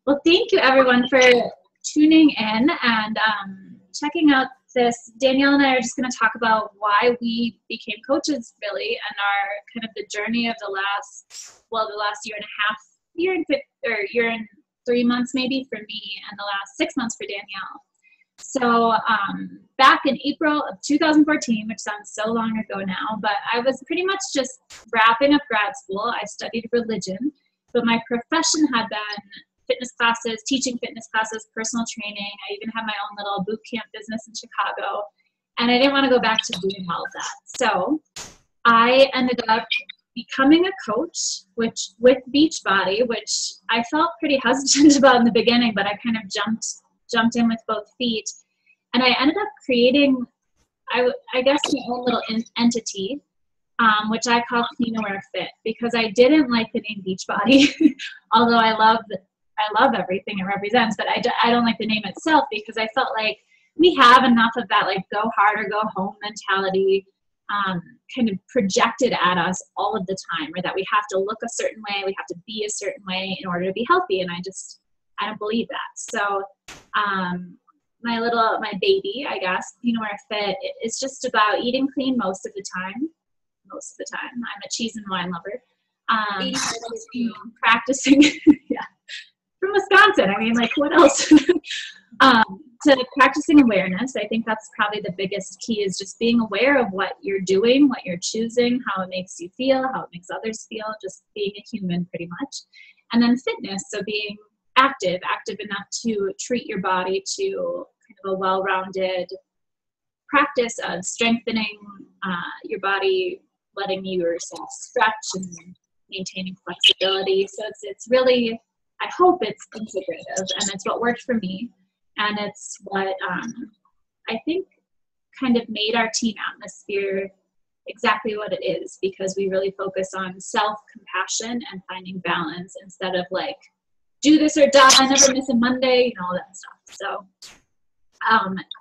Well, thank you everyone for tuning in and checking out this. Danielle and I are just going to talk about why we became coaches, really, and our kind of the journey of the last year and a half, year and 3 months maybe for me, and the last 6 months for Danielle. So back in April of 2014, which sounds so long ago now, but I was pretty much just wrapping up grad school. I studied religion, but my profession had been fitness classes, teaching fitness classes, personal training. I even had my own little boot camp business in Chicago, and I didn't want to go back to doing all of that. So I ended up becoming a coach, with Beachbody, which I felt pretty hesitant about in the beginning, but I kind of jumped in with both feet. And I ended up creating, I guess, my own little entity, which I call Clean Aware Fit, because I didn't like the name Beachbody, although I love everything it represents, but I don't like the name itself, because I felt like we have enough of that like go hard or go home mentality kind of projected at us all of the time, or that we have to look a certain way, we have to be a certain way in order to be healthy. And I don't believe that. So my baby, I guess, Clean Aware Fit, it's just about eating clean most of the time. I'm a cheese and wine lover. Practicing, yeah, from Wisconsin. I mean, like, what else? To practicing awareness. I think that's probably the biggest key, is just being aware of what you're doing, what you're choosing, how it makes you feel, how it makes others feel, just being a human pretty much. And then fitness, so being active enough to treat your body to kind of a well-rounded practice of strengthening your body, letting yourself stretch and maintaining flexibility. So it's really, I hope it's integrative, and it's what worked for me. And it's what I think kind of made our team atmosphere exactly what it is, because we really focus on self-compassion and finding balance instead of like, do this or die, I never miss a Monday, all that stuff. So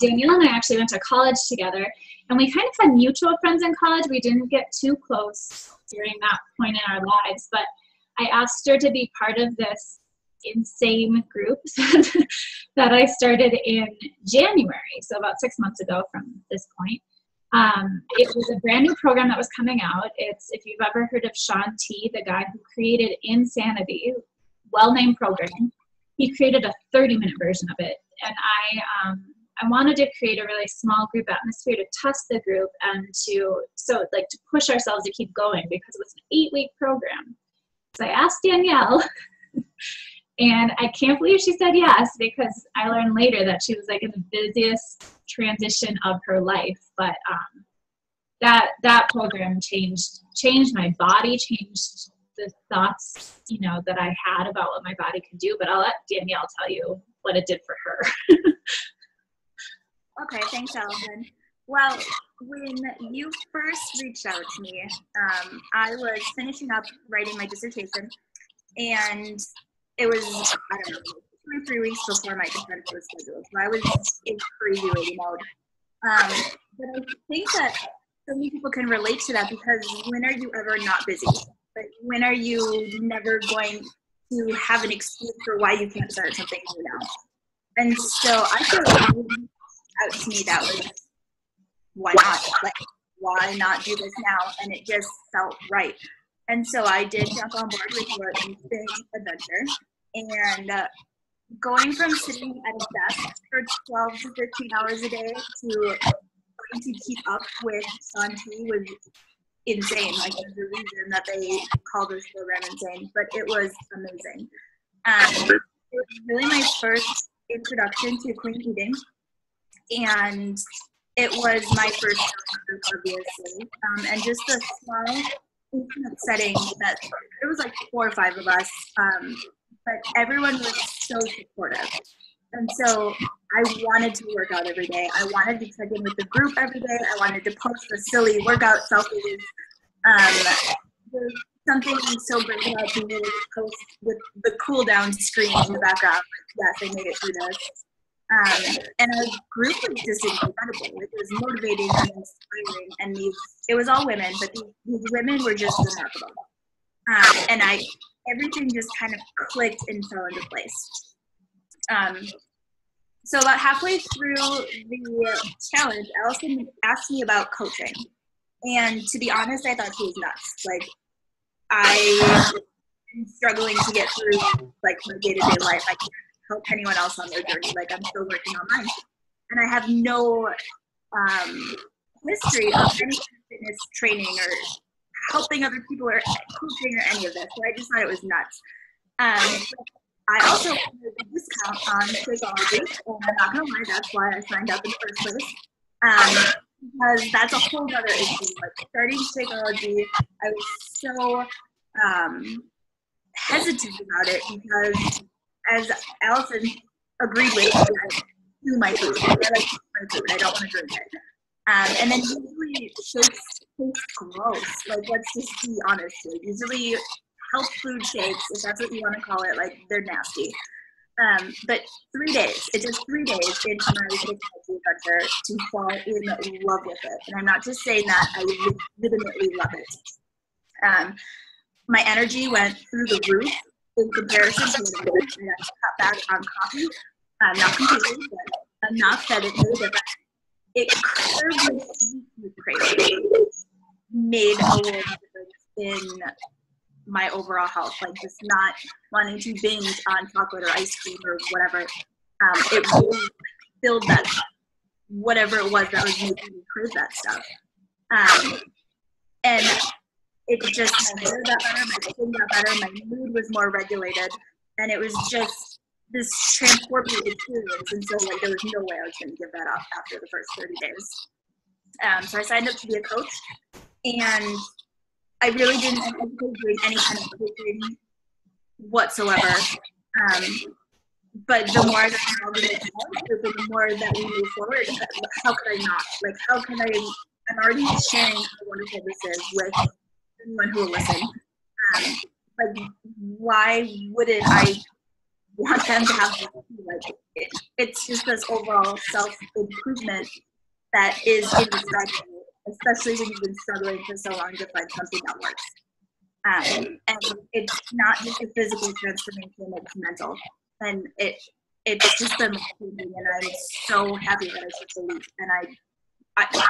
Danielle and I actually went to college together, and we kind of had mutual friends in college. We didn't get too close during that point in our lives, but I asked her to be part of this insane group that I started in January, so about 6 months ago from this point. It was a brand new program that was coming out. It's, if you've ever heard of Shaun T, the guy who created Insanity, well-named program, he created a 30-minute version of it. And I wanted to create a really small group atmosphere to test the group and to push ourselves to keep going, because it was an 8-week program. So I asked Danielle, and I can't believe she said yes, because I learned later that she was like in the busiest transition of her life. But that program changed my body, changed the thoughts, that I had about what my body could do. But I'll let Danielle tell you what it did for her. Okay, thanks, Allison. Well, when you first reached out to me, I was finishing up writing my dissertation, and it was, I don't know, 2 or 3 weeks before my defense was scheduled. So I was in crazy waiting mode. But I think that so many people can relate to that, because when are you ever not busy? But when are you never going to have an excuse for why you can't start something new now? And so I feel like out to me that was, why not? Like, why not do this now? And it just felt right. And so I did jump on board with your insane adventure, and going from sitting at a desk for 12 to 15 hours a day to trying to keep up with Shaun T was insane. Like, there's a reason that they call this program insane, but it was amazing. It was really my first introduction to clean eating, and it was my first group, obviously, and just a small intimate setting that it was like 4 or 5 of us, but everyone was so supportive. And so I wanted to work out every day. I wanted to check in with the group every day. I wanted to post the silly workout selfies. There's something so great about being able to post with the cool down screen in the background. Yes, I made it through this. And our group was just incredible. It was motivating and inspiring. And it was all women, but these women were just remarkable. And I everything just kind of clicked and fell into place. So about halfway through the challenge, Allison asked me about coaching. And to be honest, I thought she was nuts. Like, I am struggling to get through like my day-to-day life. I can't help anyone else on their journey. Like, I'm still working on mine. And I have no history of any fitness training or helping other people or coaching or any of this. So I just thought it was nuts. I also had a discount on Shakeology, and I'm not gonna lie, that's why I signed up in the first place. Because that's a whole other issue. Like, starting Shakeology, I was so hesitant about it because, as Allison agreed with, I do my food. I like my food. I don't want to drink it. And then usually shakes taste gross. Like, let's just be honest here. Usually health food shakes, if that's what you want to call it, like, they're nasty. But 3 days, it took 3 days into my Shakeology adventure to fall in love with it. And I'm not just saying that, I legitimately love it. My energy went through the roof in comparison to what I had cut back on coffee. Not completely, but enough that it made a difference. It curbed my craving, made a little difference in my overall health, like just not wanting to binge on chocolate or ice cream or whatever. It really filled that, whatever it was that was making me crave that stuff. And it just, my hair got better, my skin got better, my mood was more regulated, and it was just this transformative experience. And so, like, there was no way I was going to give that up after the first 30 days. So I signed up to be a coach, and I really didn't anticipate doing any kind of coaching whatsoever. But the more that I involved in it, the more that we move forward, how could I not? Like, how can I'm already sharing how wonderful this is with anyone who will listen. Like, why wouldn't I want them to have, like, it's just this overall self-improvement that is indescribable, especially when you've been struggling for so long to find something that works. And it's not just a physical transformation, it's mental. And it's just been amazing, and I'm so happy that I took the leap. And I was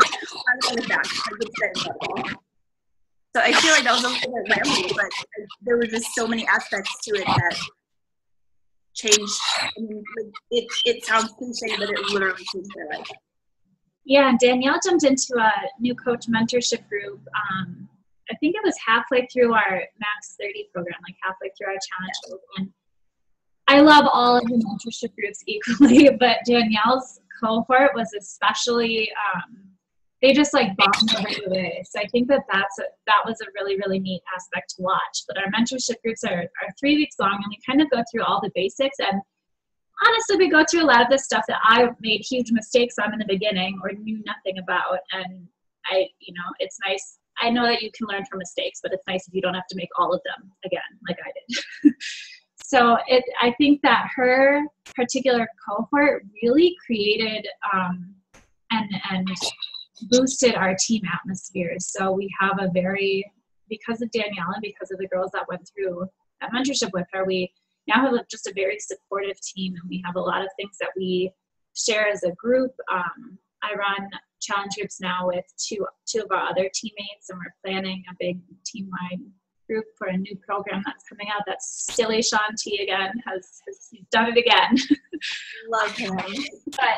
back. It's been incredible. So I feel like that was a little bit rambling, but there were just so many aspects to it that changed. I mean, it sounds cliche, but it literally changed their life. Yeah, Danielle jumped into a new coach mentorship group. I think it was halfway through our Max 30 program, like halfway through our challenge group. And I love all of the mentorship groups equally, but Danielle's cohort was especially, they just like bombed right away. So I think that was a really, really neat aspect to watch. But our mentorship groups are 3 weeks long, and we kind of go through all the basics. And honestly, we go through a lot of the stuff that I made huge mistakes on in the beginning or knew nothing about. And it's nice. I know that you can learn from mistakes, but it's nice if you don't have to make all of them again, like I did. So I think that her particular cohort really created and boosted our team atmosphere. So we have because of Danielle and because of the girls that went through that mentorship with her, we now have just a very supportive team, and we have a lot of things that we share as a group. I run challenge groups now with two of our other teammates, and we're planning a big team-wide group for a new program that's coming out. That's Silly Sean T again, has done it again. Love him. But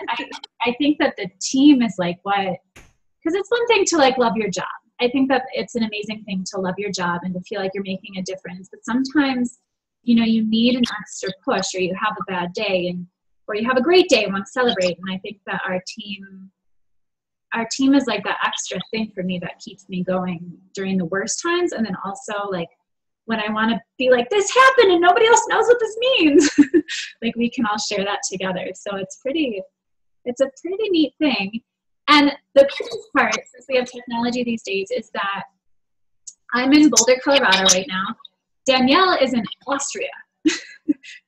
I think that the team is like because it's one thing to like love your job. I think that it's an amazing thing to love your job and to feel like you're making a difference. But sometimes, you need an extra push, or you have a bad day, or you have a great day and want to celebrate. And I think that our team is like that extra thing for me that keeps me going during the worst times. And then also, like, when I want to be like, this happened and nobody else knows what this means, like, we can all share that together. So it's a pretty neat thing. And the coolest part, since we have technology these days, is that I'm in Boulder, Colorado right now. Danielle is in Austria.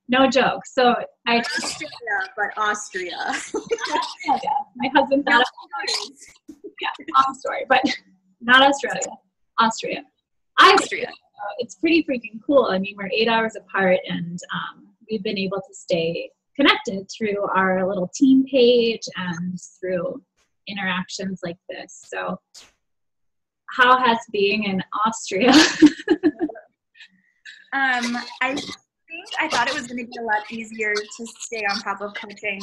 No joke. So Austria. My husband thought long story, but not Australia. Austria. Austria. It's pretty freaking cool. I mean, we're 8 hours apart, and we've been able to stay connected through our little team page and through interactions like this. So how has being in Austria? I thought it was going to be a lot easier to stay on top of coaching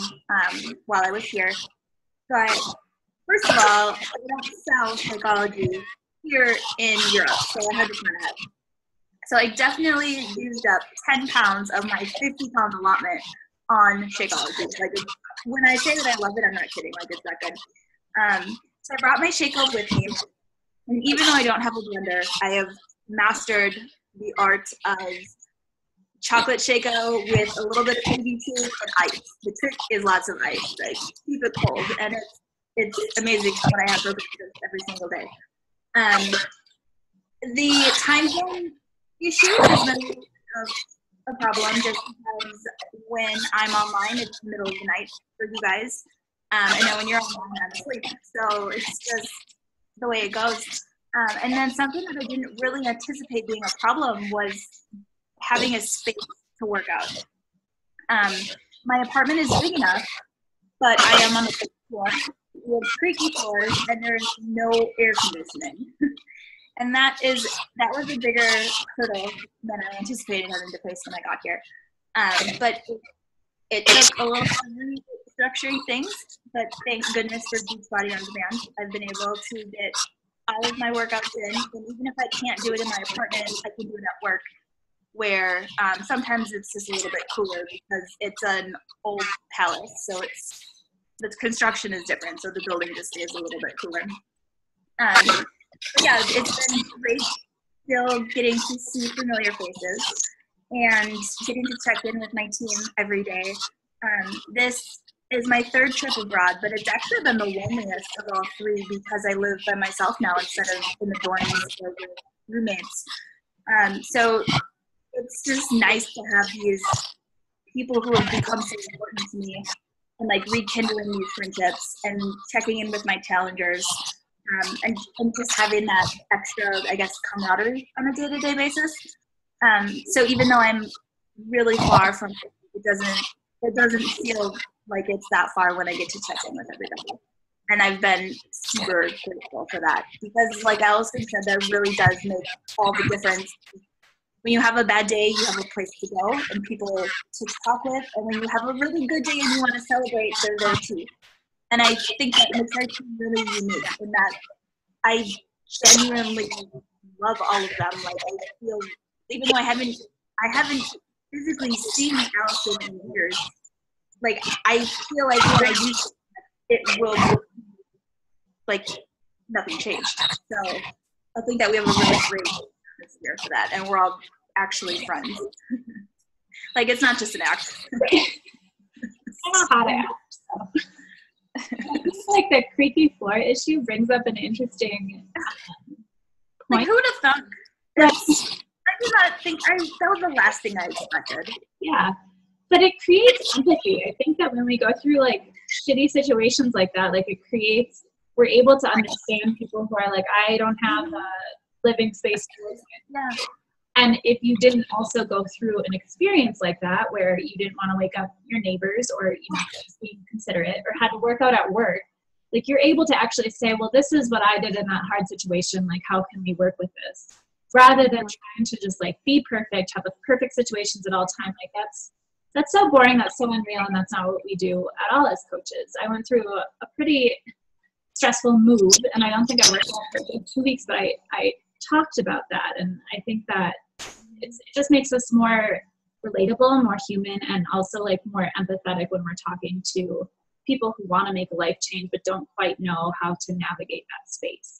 while I was here. But first of all, I don't sell Shakeology here in Europe, so I had to plan ahead. So I definitely used up 10 pounds of my 50-pound allotment on Shakeology. Like, when I say that I love it, I'm not kidding. Like, it's that good. So I brought my Shakeology with me, and even though I don't have a blender, I have mastered the art of chocolate Shakeo with a little bit of EBT and ice. The trick is lots of ice. Like, keep it cold, and it's amazing when I have breakfast every single day. The time zone issue has been a problem just because when I'm online, it's the middle of the night for you guys. And then when you're online, I'm asleep. So it's just the way it goes. And then something that I didn't really anticipate being a problem was having a space to work out. My apartment is big enough, but I am on the fifth floor. We have creaky floors, and there's no air conditioning. And that was a bigger hurdle than I anticipated having to face when I got here. But it took a little restructuring things, but thank goodness for Beachbody On Demand. I've been able to get all of my workouts in, and even if I can't do it in my apartment, I can do it at work, where sometimes it's just a little bit cooler because it's an old palace, so the construction is different, so the building just stays a little bit cooler. Yeah, it's been great still getting to see familiar faces and getting to check in with my team every day. This is my third trip abroad, but it's actually been the loneliest of all three because I live by myself now instead of in the dorms or with roommates. So it's just nice to have these people who have become so important to me and like rekindling these friendships and checking in with my challengers. And just having that extra, I guess, camaraderie on a day-to-day basis. So even though I'm really far from it, doesn't feel like it's that far when I get to check in with everybody. And I've been super grateful for that because, like Allison said, that really does make all the difference. When you have a bad day, you have a place to go and people to talk with. And when you have a really good day and you want to celebrate, they're there too. And I think that makes our team really unique in that I genuinely love all of them. Like, I feel, even though I haven't physically seen Allison in years, like, I feel like when I do it will, like, nothing changed. So I think that we have a really great atmosphere for that, and we're all actually friends. Like, it's not just an act. I know how to act, so. I think like the creaky floor issue brings up an interesting point. Like, who would have thought? I did not think that was the last thing I expected. Yeah, but it creates empathy. I think that when we go through like shitty situations like that, like we're able to understand people who are like, I don't have a living space to live in. Yeah. And if you didn't also go through an experience like that, where you didn't want to wake up your neighbors or, just being considerate or had to work out at work, like you're able to actually say, well, this is what I did in that hard situation. Like, how can we work with this? Rather than trying to just like be perfect, have the perfect situations at all time. Like that's so boring. That's so unreal. And that's not what we do at all as coaches. I went through a pretty stressful move, and I don't think I worked on it for 2 weeks, but I talked about that. And I think that it just makes us more relatable, more human, and also like more empathetic when we're talking to people who want to make a life change but don't quite know how to navigate that space.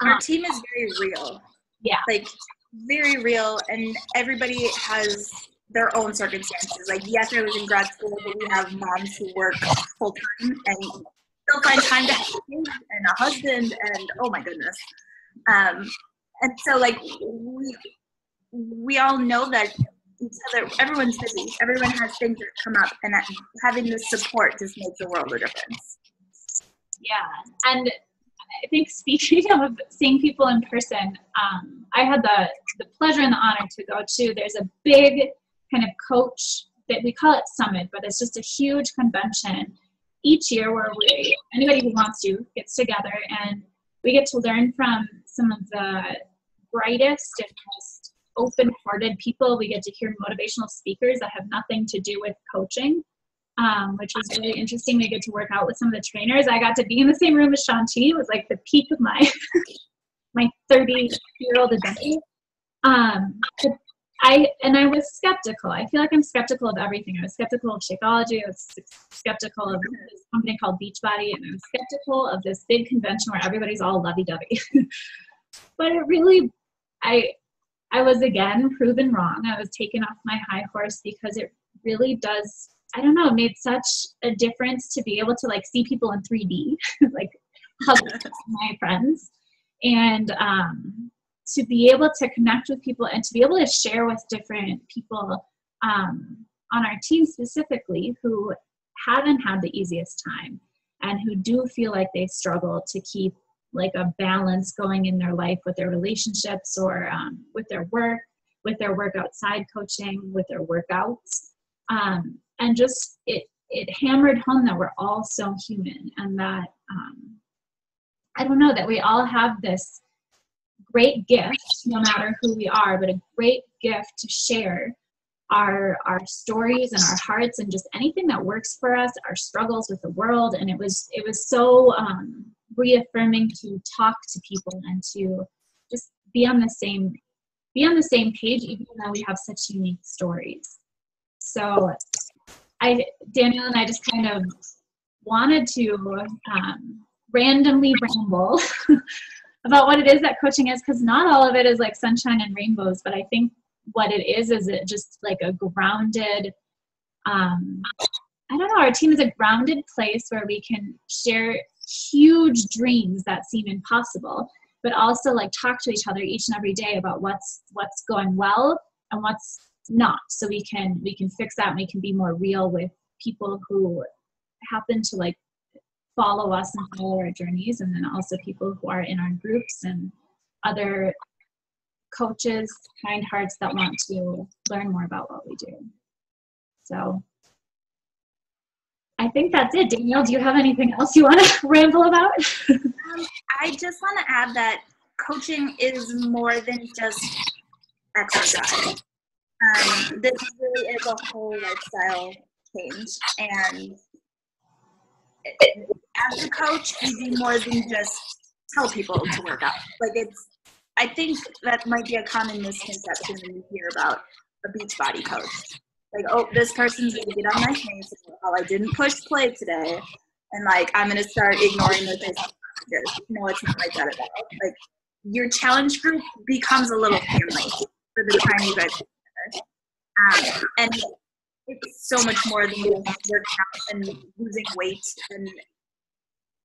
Our team is very real. Yeah. Like, very real, and everybody has their own circumstances. Like, yes, I was in grad school, but we have moms who work full time and still find time to have kids and a husband, and oh my goodness. And so, like, we all know that each other, everyone's busy, everyone has things that come up, and that having this support just makes a world of difference. Yeah, and I think speaking of seeing people in person, I had the pleasure and the honor to go to, there's a big kind of coach that we call it Summit, but it's just a huge convention each year where anybody who wants to gets together, and we get to learn from some of the brightest and most open-hearted people. We get to hear motivational speakers that have nothing to do with coaching, which was really interesting. We get to work out with some of the trainers. I got to be in the same room as Shaun T. It was like the peak of my my 30-year-old adventure. I was skeptical. I feel like I'm skeptical of everything. I was skeptical of Shakeology. I was skeptical of this company called Beachbody, and I was skeptical of this big convention where everybody's all lovey-dovey. But it really, I was again proven wrong. I was taken off my high horse because it really does, I don't know, it made such a difference to be able to like see people in 3D, like hug my friends, and to be able to connect with people and to be able to share with different people on our team specifically who haven't had the easiest time and who do feel like they struggle to keep like a balance going in their life with their relationships or with their work outside coaching, with their workouts. And just it hammered home that we're all so human, and that, I don't know, that we all have this great gift, no matter who we are, but a great gift to share our stories and our hearts and just anything that works for us, our struggles with the world. And it was so reaffirming to talk to people and to just be on the same page, even though we have such unique stories. So Danielle and I just kind of wanted to randomly ramble about what it is that coaching is, because not all of it is like sunshine and rainbows, but I think what it is it just like a grounded, I don't know, our team is a grounded place where we can share huge dreams that seem impossible, but also like talk to each other each and every day about what's going well and what's not, so we can fix that, and we can be more real with people who happen to like follow us and follow our journeys, and then also people who are in our groups and other coaches, kind hearts that want to learn more about what we do. So I think that's it. Danielle, do you have anything else you want to ramble about? I just want to add that coaching is more than just exercise. This really is a whole lifestyle change, and as a coach, we do more than just tell people to work out. Like I think that might be a common misconception when you hear about a Beachbody coach. Like, oh, this person's gonna get on my case. Oh, I didn't push play today, and like I'm gonna start ignoring their Facebook messages. No, it's not like that at all. Like your challenge group becomes a little family for the time you guys are together. And it's so much more than working out and losing weight. And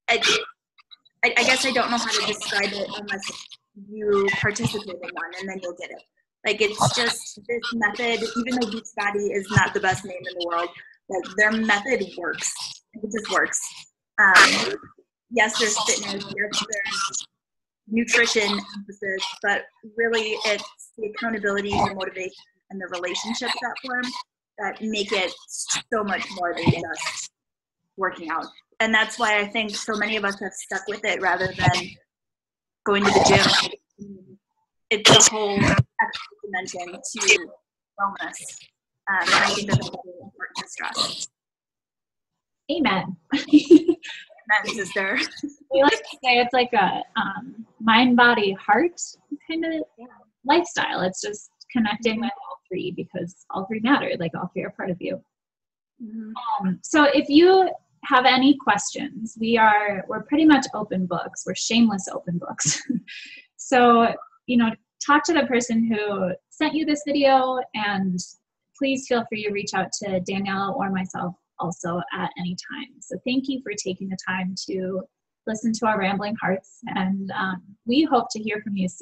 I guess I don't know how to describe it unless you participate in one, and then you'll get it. Like, it's just this method, even though Beachbody is not the best name in the world, like their method works. It just works. Yes, there's fitness, yes, there's nutrition emphasis, but really it's the accountability, the motivation, and the relationships that form that make it so much more than just working out. And that's why I think so many of us have stuck with it rather than going to the gym. It's a whole dimension to wellness. And I think that's really important to stress. Amen. Amen, sister. We like to say it's like a mind, body, heart kind of lifestyle. It's just connecting with all three, because all three matter. Like, all three are part of you. Mm-hmm. So if you have any questions, we're pretty much open books. We're shameless open books. So, talk to the person who sent you this video, and please feel free to reach out to Danielle or myself also at any time. So thank you for taking the time to listen to our rambling hearts, and we hope to hear from you soon.